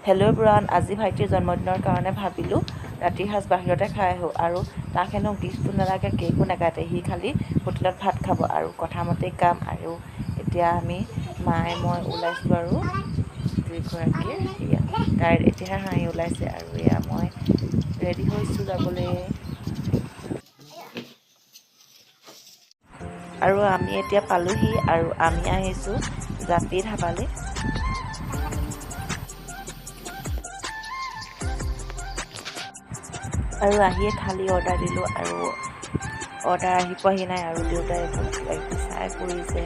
Hello' everyone, আজি ভাইটিৰ জন্মদিনৰ কাৰণে ভাবিলোঁ ৰাতিৰ সাঁজ বাহিৰতে খাই আহোঁ। আৰু তাক হেনো গিফ্টটো নালাগে, কেকো নাকাটে, সি খালি হোটেলত ভাত খাব আৰু কথামতেই কাম। আৰু এতিয়া আমি মায়ে মই ওলাইছোঁ আৰু দুইগৰাকীয়ে তাইৰ এতিয়াহে হাঁহি ওলাইছে আৰু এয়া মই ৰেডি হৈছোঁ যাবলৈ। আৰু আমি এতিয়া পালোহি আৰু আমি আহিছোঁ জাপি ধাবালৈ। আৰু আহিয়ে থালি অৰ্ডাৰ দিলোঁ আৰু অৰ্ডাৰ আহি পোৱাহি নাই আৰু দেউতাই একো কিবাকিবি চাই পৰিছে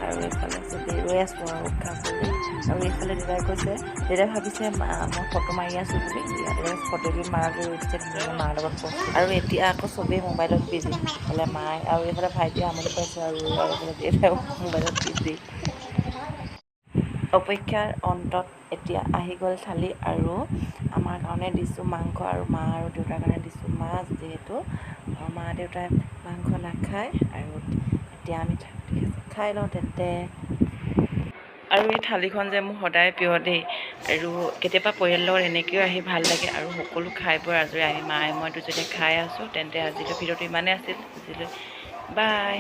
আৰু এইফালে চবেই ৰৈ আছোঁ আৰু খাবলৈ। আৰু এইফালে দেউতাই কৈছে, দেউতাই ভাবিছে মই ফটো মাৰি আছোঁ বুলি, ইয়াতে ফটোবোৰ মাৰলৈ ৰৈ দিছে ধুনীয়াকৈ মাৰ লগত পষ্ট। আৰু এতিয়া আকৌ চবেই মোবাইলত বিজি, ইফালে মায়ে আৰু এইফালে ভাইটিয়ে আমনি পাইছে আৰু এইফালে দেউতাই মোবাইলত বিজি। অপেক্ষাৰ অন্তত এতিয়া আহি গ'ল থালি আৰু আমাৰ কাৰণে দিছোঁ মাংস আৰু মা আৰু দেউতাৰ কাৰণে দিছোঁ মাছ, যিহেতু মা দেউতাই মাংস নাখায়। আৰু এতিয়া আমি খাই লওঁ তেন্তে। আৰু এই থালিখন যে মোৰ সদায় প্ৰিয় দেই, আৰু কেতিয়াবা পৰিয়ালৰ লগত এনেকৈও আহি ভাল লাগে। আৰু সকলো খাই বৈ আজৰি আমি মায়ে মই দুজনীয়ে খাই আছোঁ। তেন্তে আজিলৈ ভিডিঅ'টো ইমানেই আছিল, আজিলৈ বাই।